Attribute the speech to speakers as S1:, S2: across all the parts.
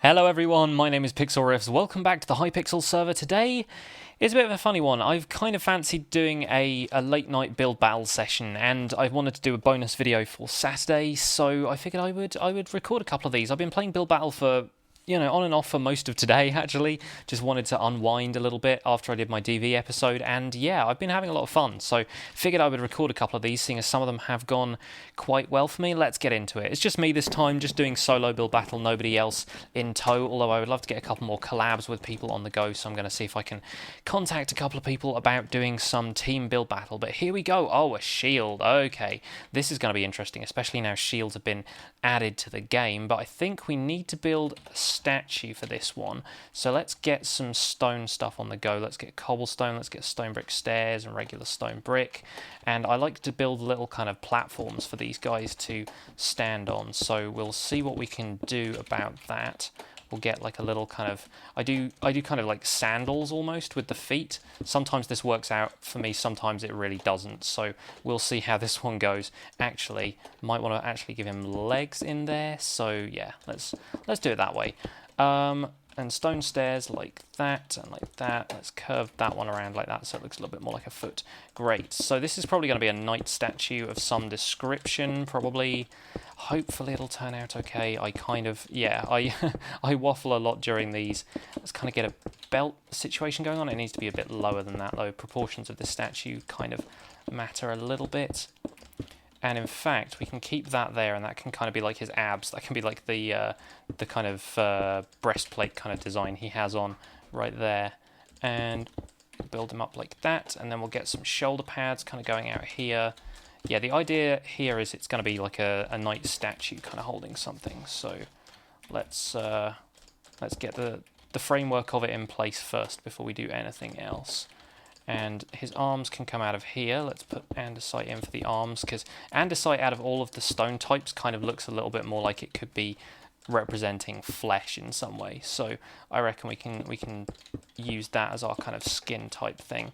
S1: Hello everyone, my name is Pixlriffs. Welcome back to the Hypixel server. Today is a bit of a funny one. I've kind of fancied doing a late night build battle session, and I wanted to do a bonus video for Saturday, so I figured I would record a couple of these. I've been playing build battle for on and off for most of today, actually. Just wanted to unwind a little bit after I did my DV episode, and yeah, I've been having a lot of fun, so figured I would record a couple of these, seeing as some of them have gone quite well for me. Let's get into it. It's just me this time, just doing solo build battle, nobody else in tow, although I would love to get a couple more collabs with people on the go, so I'm going to see if I can contact a couple of people about doing some team build battle. But here we go. Oh, a shield. Okay, this is going to be interesting, especially now shields have been added to the game, but I think we need to build a statue for this one. So let's get some stone stuff on the go. Let's get cobblestone, let's get stone brick stairs and regular stone brick. And I like to build little kind of platforms for these guys to stand on. So we'll see what we can do about that. We'll get like a little kind of, I do kind of like sandals almost with the feet. Sometimes this works out for me, sometimes it really doesn't. So we'll see how this one goes. Actually, might want to actually give him legs in there. So yeah, let's do it that way. And stone stairs like that and like that. Let's curve that one around like that so it looks a little bit more like a foot. Great. So this is probably going to be a knight statue of some description, probably. Hopefully it'll turn out okay. I waffle a lot during these. Let's kind of get a belt situation going on. It needs to be a bit lower than that though. Proportions of the statue kind of matter a little bit. And in fact, we can keep that there, and that can kind of be like his abs. That can be like the kind of breastplate kind of design he has on right there. And build him up like that, and then we'll get some shoulder pads kind of going out here. Yeah, the idea here is it's going to be like a knight statue kind of holding something. So let's get the framework of it in place first before we do anything else. And his arms can come out of here. Let's put andesite in for the arms, because andesite out of all of the stone types kind of looks a little bit more like it could be representing flesh in some way. So I reckon we can use that as our kind of skin type thing.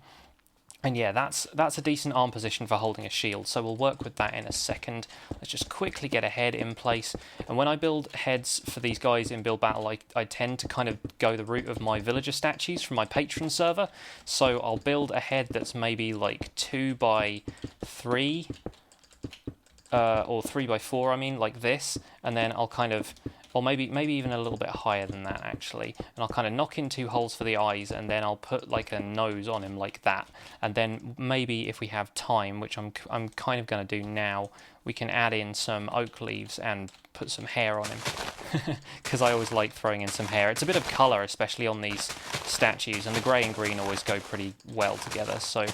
S1: And yeah, that's a decent arm position for holding a shield, so we'll work with that in a second. Let's just quickly get a head in place. And when I build heads for these guys in build battle, I tend to kind of go the route of my villager statues from my patron server. So I'll build a head that's maybe like 2 by 3, or 3 by 4, I mean, like this, and then I'll kind of, or maybe even a little bit higher than that actually, and I'll kind of knock in 2 holes for the eyes, and then I'll put like a nose on him like that, and then maybe if we have time, which I'm kind of going to do now, we can add in some oak leaves and put some hair on him, because I always like throwing in some hair. It's a bit of colour, especially on these statues, and the grey and green always go pretty well together, so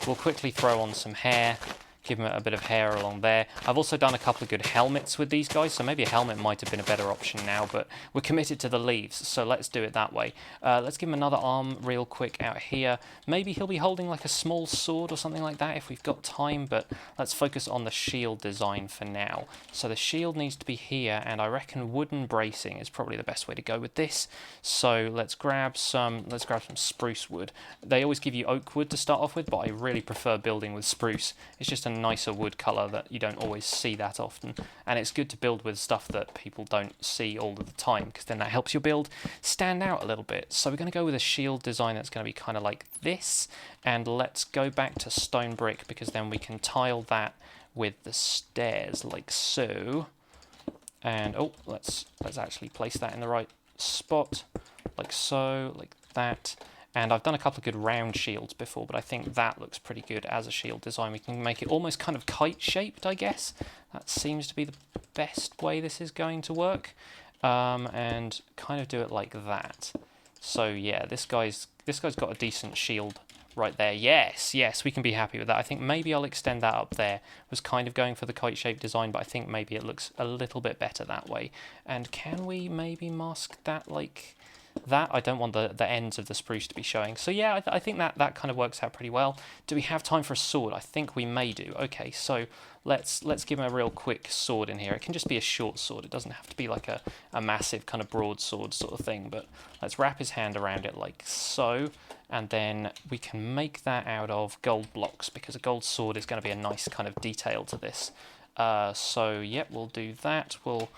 S1: we'll quickly throw on some hair. Give him a bit of hair along there. I've also done a couple of good helmets with these guys, so maybe a helmet might have been a better option now, but we're committed to the leaves, so let's do it that way. Let's give him another arm real quick out here. Maybe he'll be holding like a small sword or something like that if we've got time, but let's focus on the shield design for now. So the shield needs to be here, and I reckon wooden bracing is probably the best way to go with this. So let's grab some spruce wood. They always give you oak wood to start off with, but I really prefer building with spruce. It's just a nicer wood colour that you don't always see that often, and it's good to build with stuff that people don't see all of the time, because then that helps your build stand out a little bit. So we're going to go with a shield design that's going to be kind of like this, and let's go back to stone brick, because then we can tile that with the stairs like so. And oh, let's actually place that in the right spot, like so, like that. And I've done a couple of good round shields before, but I think that looks pretty good as a shield design. We can make it almost kind of kite-shaped, I guess. That seems to be the best way this is going to work. And kind of do it like that. So yeah, this guy's got a decent shield right there. Yes, we can be happy with that. I think maybe I'll extend that up there. Was kind of going for the kite-shaped design, but I think maybe it looks a little bit better that way. And can we maybe mask that like that? I don't want the ends of the spruce to be showing. So yeah, I think that kind of works out pretty well. Do we have time for a sword? I think we may do. Okay, so let's give him a real quick sword in here. It can just be a short sword. It doesn't have to be like a massive kind of broadsword sort of thing, but let's wrap his hand around it like so, and then we can make that out of gold blocks, because a gold sword is going to be a nice kind of detail to this. So yep, we'll do that. We'll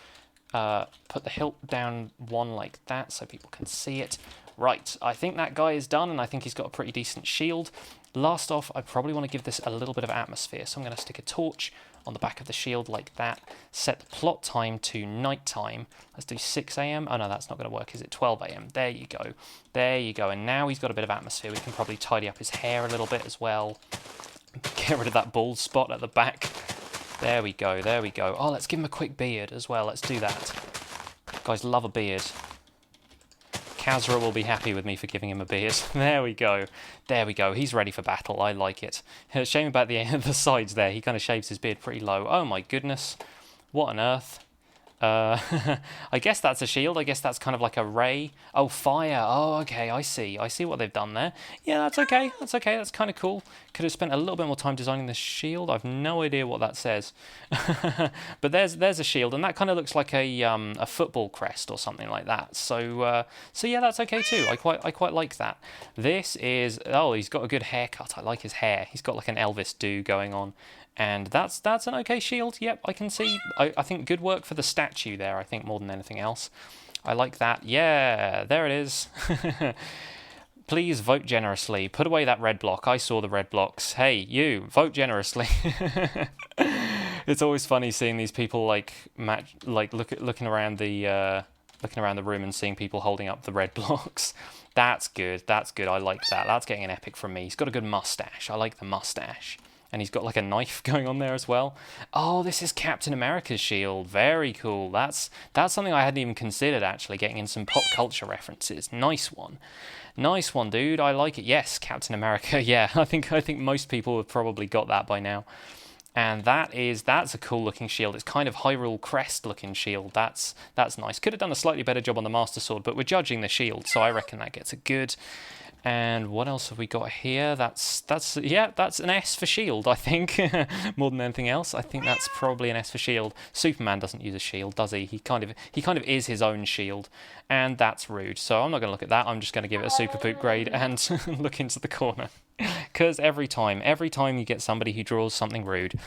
S1: put the hilt down one like that so people can see it. Right, I think that guy is done, and I think he's got a pretty decent shield. Last off, I probably want to give this a little bit of atmosphere, so I'm going to stick a torch on the back of the shield like that. Set the plot time to night time. Let's do 6 AM. Oh no, that's not going to work, is it? 12 AM. There you go. There you go. And now he's got a bit of atmosphere. We can probably tidy up his hair a little bit as well. Get rid of that bald spot at the back. There we go. There we go. Oh, let's give him a quick beard as well. Let's do that. Guys love a beard. Kazra will be happy with me for giving him a beard. There we go. There we go. He's ready for battle. I like it. Shame about the sides there. He kind of shaves his beard pretty low. Oh my goodness. What on earth? I guess that's a shield. I guess that's kind of like a ray. Oh, fire. Oh, okay. I see. I see what they've done there. Yeah, that's okay. That's okay. That's kind of cool. Could have spent a little bit more time designing the shield. I've no idea what that says. But there's a shield, and that kind of looks like a football crest or something like that. So yeah, that's okay too. I quite like that. This is, oh, he's got a good haircut. I like his hair. He's got like an Elvis do going on. And that's an okay shield. Yep, I can see. I think good work for the statue there, I think, more than anything else. I like that. Yeah, there it is. Please vote generously. Put away that red block. I saw the red blocks. Hey, you, vote generously. It's always funny seeing these people looking around the room and seeing people holding up the red blocks. That's good. That's good. I like that. That's getting an epic from me. He's got a good mustache. I like the mustache. And he's got like a knife going on there as well. Oh, this is Captain America's shield. Very cool. That's something I hadn't even considered, actually, getting in some pop culture references. Nice one. Nice one, dude. I like it. Yes, Captain America. Yeah, I think most people have probably got that by now. And that's a cool looking shield. It's kind of Hyrule Crest looking shield. That's nice. Could have done a slightly better job on the Master Sword, but we're judging the shield, so I reckon that gets a good. And what else have we got here? That's an S for shield, I think. More than anything else, I think that's probably an S for shield. Superman doesn't use a shield, does he? He kind of is his own shield, and that's rude. So I'm not going to look at that. I'm just going to give it a super poop grade and look into the corner. Because every time you get somebody who draws something rude.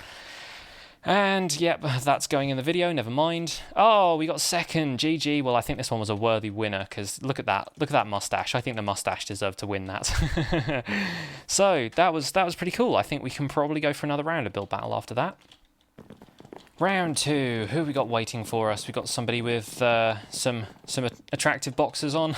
S1: And, yep, that's going in the video, never mind. Oh, we got second, GG. Well, I think this one was a worthy winner, because look at that mustache. I think the mustache deserved to win that. So, that was pretty cool. I think we can probably go for another round of Build Battle after that. Round 2, who have we got waiting for us? We've got somebody with some attractive boxers on.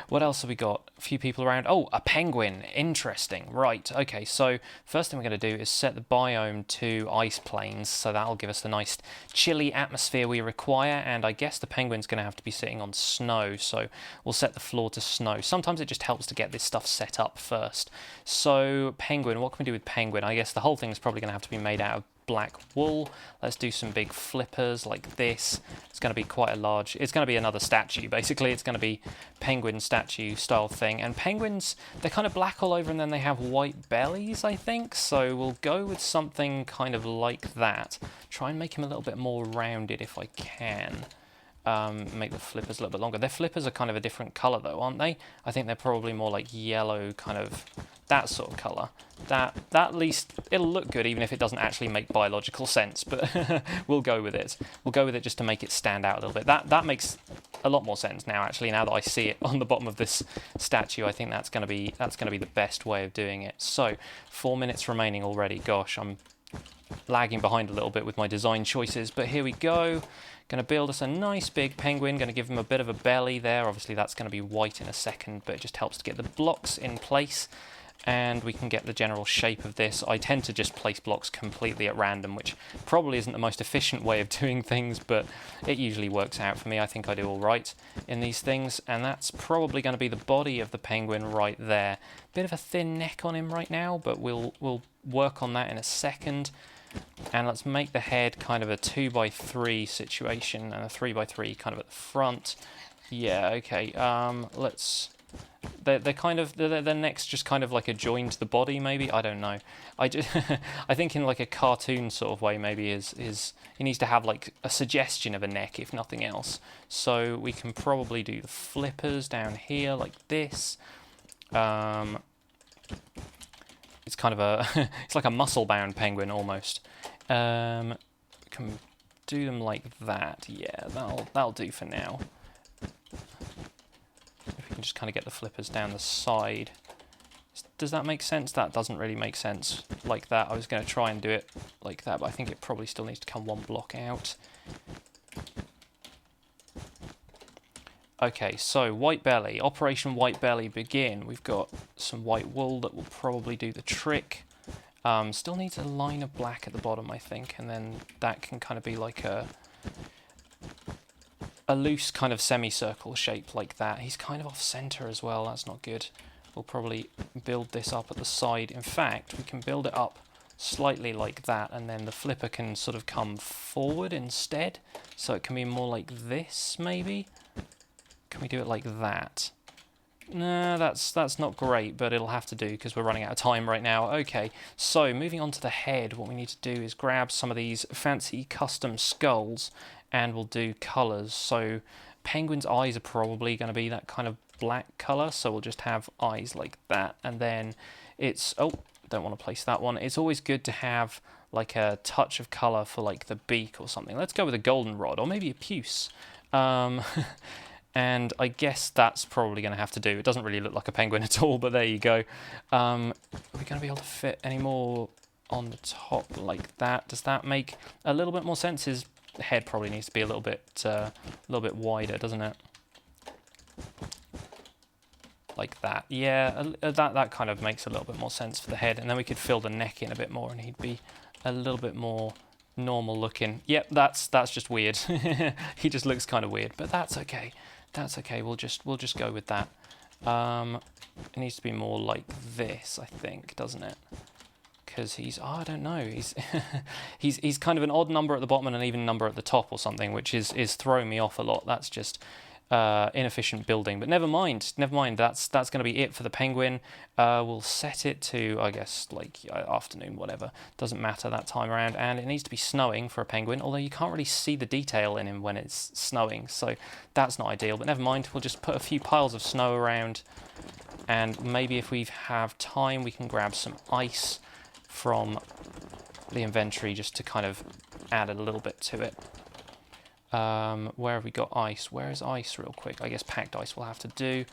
S1: What else have we got? A few people around. Oh, a penguin. Interesting. Right, okay, so first thing we're going to do is set the biome to ice plains, so that'll give us the nice chilly atmosphere we require, and I guess the penguin's going to have to be sitting on snow, so we'll set the floor to snow. Sometimes it just helps to get this stuff set up first. So, penguin, what can we do with penguin? I guess the whole thing is probably going to have to be made out of black wool. Let's do some big flippers like this. It's going to be quite a large, it's going to be another statue basically. It's going to be penguin statue style thing, and penguins, they're kind of black all over and then they have white bellies, I think, so we'll go with something kind of like that. Try and make him a little bit more rounded if I can. Make the flippers a little bit longer. Their flippers are kind of a different colour though, aren't they? I think they're probably more like yellow, kind of that sort of colour. That at least, it'll look good even if it doesn't actually make biological sense, but we'll go with it. We'll go with it just to make it stand out a little bit. That makes a lot more sense now, actually, now that I see it on the bottom of this statue. I think that's going to be the best way of doing it. So, 4 minutes remaining already. Gosh, I'm lagging behind a little bit with my design choices, but here we go. Going to build us a nice big penguin, going to give him a bit of a belly there. Obviously that's going to be white in a second, but it just helps to get the blocks in place, and we can get the general shape of this. I tend to just place blocks completely at random, which probably isn't the most efficient way of doing things, but it usually works out for me. I think I do all right in these things, and that's probably going to be the body of the penguin right there. Bit of a thin neck on him right now, but we'll work on that in a second. And let's make the head kind of a 2x3 situation and a 3x3 kind of at the front. Yeah, okay. They're kind of, their neck's just kind of like a join to the body, maybe. I don't know. I think in like a cartoon sort of way, maybe he needs to have like a suggestion of a neck, if nothing else. So we can probably do the flippers down here like this. It's kind of it's like a muscle-bound penguin almost. Can do them like that. Yeah, that'll do for now. If we can just kind of get the flippers down the side. Does that make sense? That doesn't really make sense like that. I was going to try and do it like that, but I think it probably still needs to come one block out. Okay, so white belly. Operation white belly begin. We've got some white wool that will probably do the trick. Still needs a line of black at the bottom, I think, and then that can kind of be like a loose kind of semicircle shape like that. He's kind of off center as well. That's not good. We'll probably build this up at the side. In fact, we can build it up slightly like that, and then the flipper can sort of come forward instead. So it can be more like this, maybe? Can we do it like that? No, that's not great, but it'll have to do because we're running out of time right now. Okay, so moving on to the head, what we need to do is grab some of these fancy custom skulls and we'll do colours. So penguin's eyes are probably going to be that kind of black colour, so we'll just have eyes like that, and then it's... oh, don't want to place that one. It's always good to have like a touch of colour for like the beak or something. Let's go with a goldenrod or maybe a puce. And I guess that's probably going to have to do. It doesn't really look like a penguin at all, but there you go. Are we going to be able to fit any more on the top like that? Does that make a little bit more sense? His head probably needs to be a little bit wider, doesn't it? Like that. Yeah, that kind of makes a little bit more sense for the head. And then we could fill the neck in a bit more and he'd be a little bit more normal looking. Yep, that's just weird. He just looks kind of weird, but that's okay. That's okay. We'll just go with that. It needs to be more like this, I think, doesn't it? Because he's... oh, I don't know. He's he's kind of an odd number at the bottom and an even number at the top or something, which is throwing me off a lot. That's just inefficient building, but never mind. That's going to be it for the penguin. We'll set it to, I guess, like afternoon, whatever. Doesn't matter that time around, and it needs to be snowing for a penguin, although you can't really see the detail in him when it's snowing, so that's not ideal, but never mind. We'll just put a few piles of snow around, and maybe if we have time we can grab some ice from the inventory just to kind of add a little bit to it. Where have we got ice? Where is ice real quick? I guess packed ice will have to do.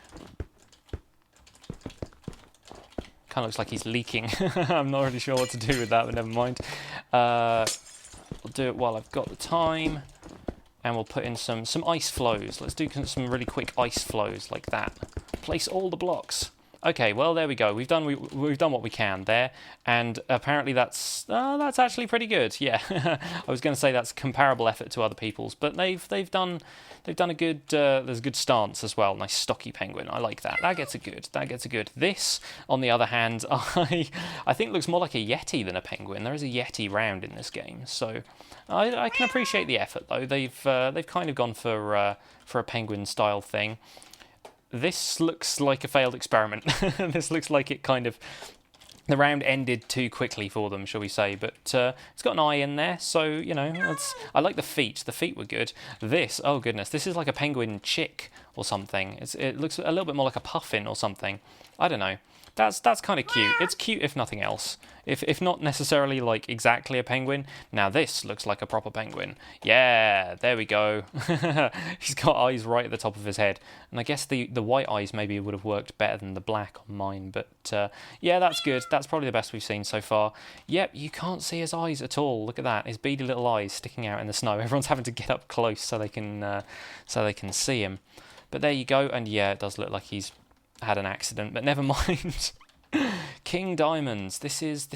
S1: Kind of looks like he's leaking. I'm not really sure what to do with that, but never mind. We'll do it while I've got the time. And we'll put in some ice flows. Let's do some really quick ice flows like that. Place all the blocks. Okay, well, there we go. We've done what we can there, and apparently that's actually pretty good. Yeah, I was going to say that's comparable effort to other people's, but they've done a good. There's a good stance as well. Nice stocky penguin. I like that. That gets a good. This, on the other hand, I think looks more like a yeti than a penguin. There is a yeti round in this game, so I can appreciate the effort though. They've kind of gone for a penguin style thing. This looks like a failed experiment. This looks like it kind of... the round ended too quickly for them, shall we say. But it's got an eye in there, so, you know, I like the feet. The feet were good. This, oh goodness, this is like a penguin chick or something. It looks a little bit more like a puffin or something. I don't know. That's kind of cute. It's cute if nothing else. If not necessarily like exactly a penguin. Now this looks like a proper penguin. Yeah, there we go. He's got eyes right at the top of his head. And I guess the white eyes maybe would have worked better than the black on mine. But yeah, that's good. That's probably the best we've seen so far. Yep, you can't see his eyes at all. Look at that. His beady little eyes sticking out in the snow. Everyone's having to get up close so they can see him. But there you go. And yeah, it does look like he's had an accident, but never mind. King Diamonds. This is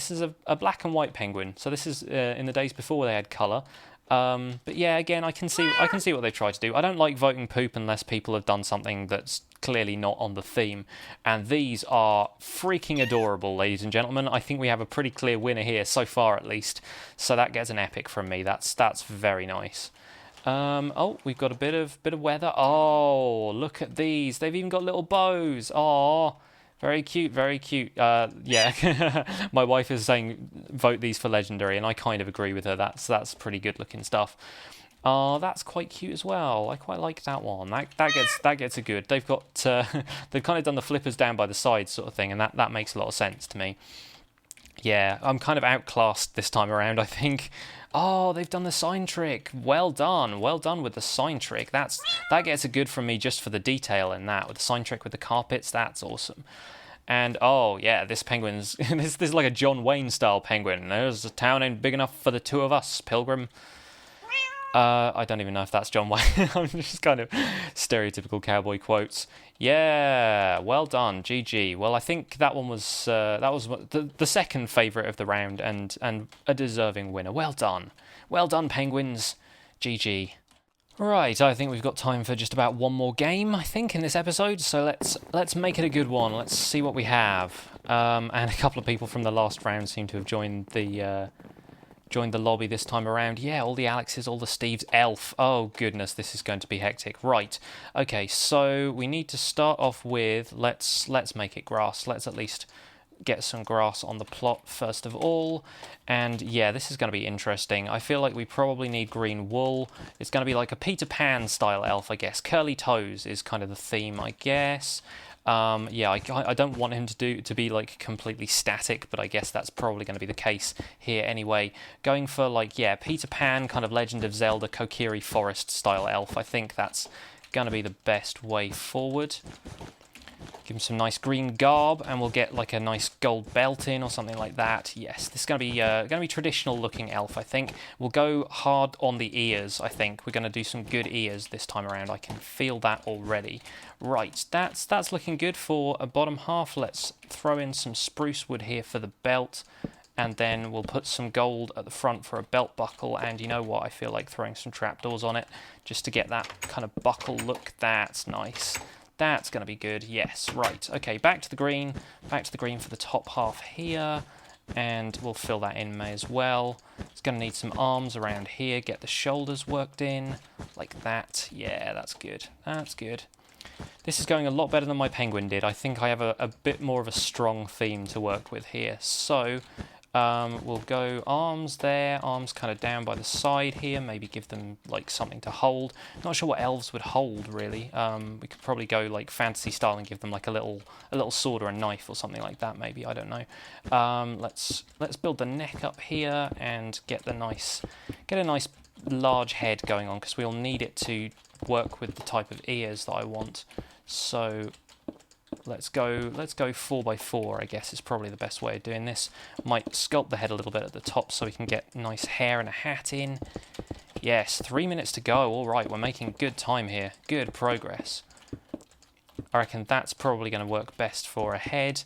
S1: a black and white penguin. So this is in the days before they had colour. But yeah, again, I can see what they've tried to do. I don't like voting poop unless people have done something that's clearly not on the theme. And these are freaking adorable, ladies and gentlemen. I think we have a pretty clear winner here so far, at least. So that gets an epic from me. That's very nice. Oh, we've got a bit of weather. Oh, look at these. They've even got little bows. Oh, very cute, very cute. Yeah, my wife is saying vote these for legendary, and I kind of agree with her. That's pretty good looking stuff. Oh, that's quite cute as well. I quite like that one. That gets a good. They've got they've kind of done the flippers down by the sides sort of thing, and that makes a lot of sense to me. Yeah, I'm kind of outclassed this time around, I think. Oh, they've done the sign trick. Well done. Well done with the sign trick. That gets a good from me just for the detail in that. With the sign trick with the carpets, that's awesome. And, oh, yeah, this penguin's... this is like a John Wayne style penguin. There's a town ain't big enough for the two of us, Pilgrim. I don't even know if that's John Wayne. I'm just kind of stereotypical cowboy quotes. Yeah, well done, GG. Well, I think that one was the second favourite of the round and a deserving winner. Well done, penguins. GG. Right, I think we've got time for just about one more game, I think, in this episode. So let's make it a good one. Let's see what we have. And a couple of people from the last round seem to have joined the lobby this time around. Yeah, all the Alexes, all the Steves, Elf. Oh goodness, this is going to be hectic. Right. Okay, so we need to start off with let's make it grass. Let's at least get some grass on the plot first of all. And yeah, this is going to be interesting. I feel like we probably need green wool. It's going to be like a Peter Pan style elf, I guess. Curly toes is kind of the theme, I guess. Yeah, I don't want him to be like completely static, but I guess that's probably going to be the case here anyway. Going for like, yeah, Peter Pan, kind of Legend of Zelda, Kokiri Forest style elf. I think that's going to be the best way forward. Give him some nice green garb, and we'll get like a nice gold belt in or something like that. Yes, this is going to be traditional looking elf, I think. We'll go hard on the ears, I think. We're going to do some good ears this time around. I can feel that already. Right, that's looking good for a bottom half. Let's throw in some spruce wood here for the belt, and then we'll put some gold at the front for a belt buckle. And you know what? I feel like throwing some trapdoors on it just to get that kind of buckle look. That's nice. That's going to be good. Yes, right. Okay, back to the green. Back to the green for the top half here. And we'll fill that in may as well. It's going to need some arms around here. Get the shoulders worked in like that. Yeah, that's good. That's good. This is going a lot better than my penguin did. I think I have a bit more of a strong theme to work with here. So we'll go arms there, arms kind of down by the side here, maybe give them like something to hold. Not sure what elves would hold really. We could probably go like fantasy style and give them like a little sword or a knife or something like that maybe, I don't know. Let's build the neck up here and get a nice large head going on, because we'll need it to work with the type of ears that I want. So let's go 4x4, I guess, is probably the best way of doing this. Might sculpt the head a little bit at the top so we can get nice hair and a hat in. Yes, 3 minutes to go. All right, we're making good time here. Good progress. I reckon that's probably going to work best for a head.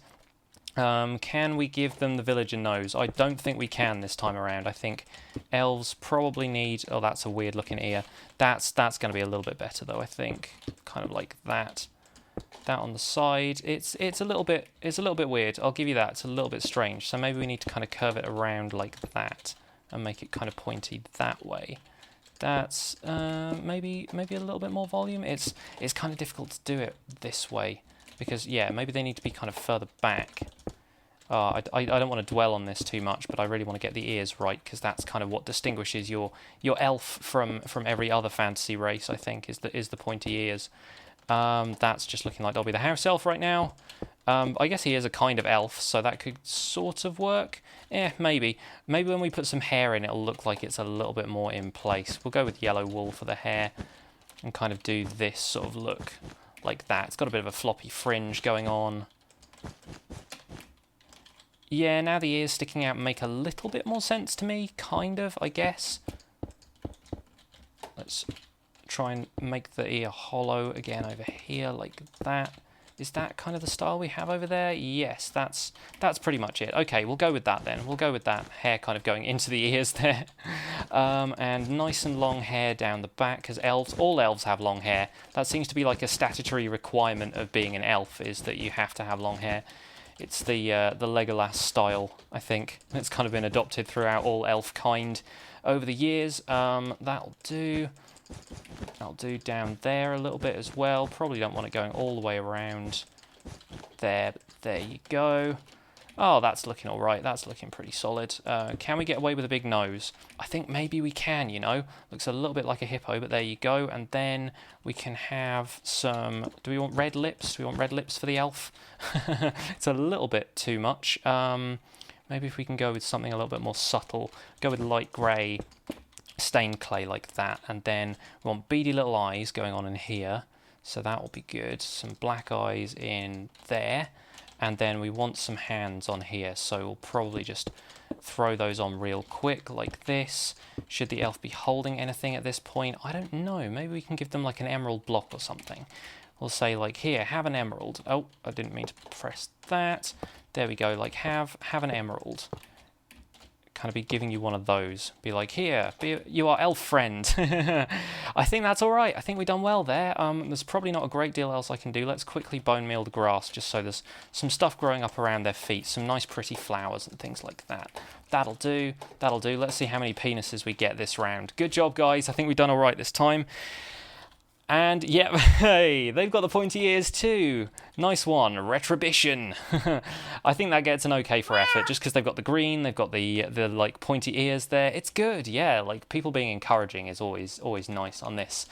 S1: Can we give them the villager nose? I don't think we can this time around. I think elves probably need... Oh, that's a weird looking ear. That's going to be a little bit better though, I think. Kind of like that. That on the side. It's a little bit weird. I'll give you that. It's a little bit strange. So maybe we need to kind of curve it around like that and make it kind of pointy that way. That's maybe a little bit more volume. It's kind of difficult to do it this way because yeah, maybe they need to be kind of further back. I don't want to dwell on this too much, but I really want to get the ears right, because that's kind of what distinguishes your elf from every other fantasy race, I think, is the pointy ears. That's just looking like they'll be the house elf right now. I guess he is a kind of elf, so that could sort of work. Maybe. Maybe when we put some hair in, it'll look like it's a little bit more in place. We'll go with yellow wool for the hair and kind of do this sort of look like that. It's got a bit of a floppy fringe going on. Yeah, now the ears sticking out make a little bit more sense to me, kind of, I guess. Let's try and make the ear hollow again over here like that. Is that kind of the style we have over there? Yes, that's pretty much it. Okay, we'll go with that then. We'll go with that hair kind of going into the ears there. And nice and long hair down the back, because all elves have long hair. That seems to be like a statutory requirement of being an elf, is that you have to have long hair. It's the Legolas style, I think. It's kind of been adopted throughout all elf kind over the years. That'll do. I'll do down there a little bit as well. Probably don't want it going all the way around there. There you go. Oh, that's looking all right. That's looking pretty solid. Can we get away with a big nose? I think maybe we can, you know. Looks a little bit like a hippo, but there you go. And then we can have some... Do we want red lips? Do we want red lips for the elf? It's a little bit too much. Maybe if we can go with something a little bit more subtle, go with light grey stained clay like that, and then we want beady little eyes going on in here, so that will be good. Some black eyes in there, and then we want some hands on here, so we'll probably just throw those on real quick like this. Should the elf be holding anything at this point? I don't know, maybe we can give them like an emerald block or something. We'll say like, here, have an emerald. Oh, I didn't mean to press that. There we go, like have an emerald. Kind of be giving you one of those. Be like, here, you are elf friend. I think that's all right. I think we've done well there. There's probably not a great deal else I can do. Let's quickly bone meal the grass just so there's some stuff growing up around their feet, some nice pretty flowers and things like that. That'll do. That'll do. Let's see how many penises we get this round. Good job, guys. I think we've done all right this time. And, yeah, hey, they've got the pointy ears too. Nice one. Retribution. I think that gets an okay for effort, just because they've got the green, they've got the like, pointy ears there. It's good, yeah. Like, people being encouraging is always nice on this.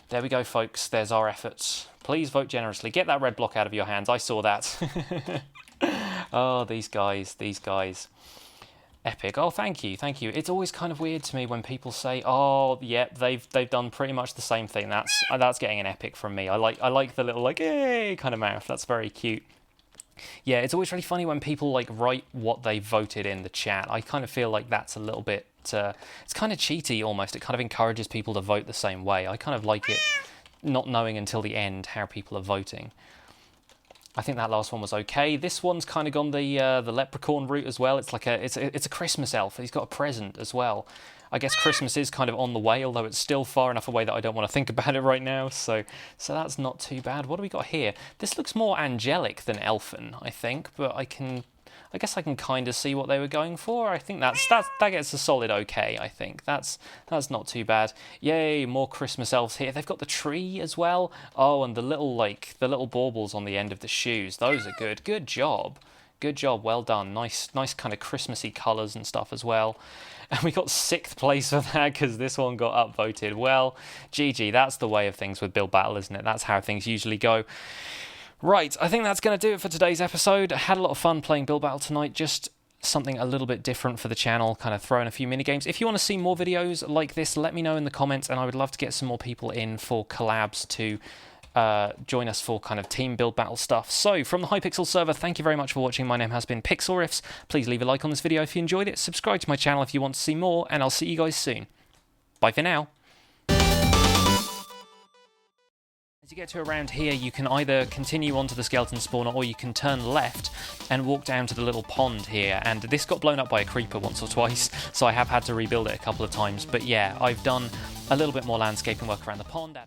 S1: There we go, folks. There's our efforts. Please vote generously. Get that red block out of your hands. I saw that. Oh, these guys. Epic. Oh, thank you. It's always kind of weird to me when people say, "Oh, yep, they've done pretty much the same thing." That's getting an epic from me. I like the little like "hey" kind of mouth. That's very cute. Yeah, it's always really funny when people like write what they voted in the chat. I kind of feel like that's a little bit. It's kind of cheaty almost. It kind of encourages people to vote the same way. I kind of like it, not knowing until the end how people are voting. I think that last one was okay. This one's kind of gone the leprechaun route as well. It's like it's a Christmas elf. He's got a present as well. I guess Christmas is kind of on the way, although it's still far enough away that I don't want to think about it right now. So that's not too bad. What do we got here? This looks more angelic than elfin, I think, but I guess I can kind of see what they were going for. I think that gets a solid okay, I think. That's not too bad. Yay, more Christmas elves here. They've got the tree as well. Oh, and the little baubles on the end of the shoes. Those are good. Good job. Good job. Well done. Nice kind of Christmassy colours and stuff as well. And we got 6th place for that because this one got upvoted. Well, GG. That's the way of things with Build Battle, isn't it? That's how things usually go. Right, I think that's going to do it for today's episode. I had a lot of fun playing Build Battle tonight, just something a little bit different for the channel, kind of throwing a few minigames. If you want to see more videos like this, let me know in the comments, and I would love to get some more people in for collabs to join us for kind of team Build Battle stuff. So, from the Hypixel server, thank you very much for watching. My name has been Pixlriffs. Please leave a like on this video if you enjoyed it, subscribe to my channel if you want to see more, and I'll see you guys soon. Bye for now. As you get to around here, you can either continue onto the skeleton spawner or you can turn left and walk down to the little pond here. And this got blown up by a creeper once or twice, so I have had to rebuild it a couple of times. But yeah, I've done a little bit more landscaping work around the pond.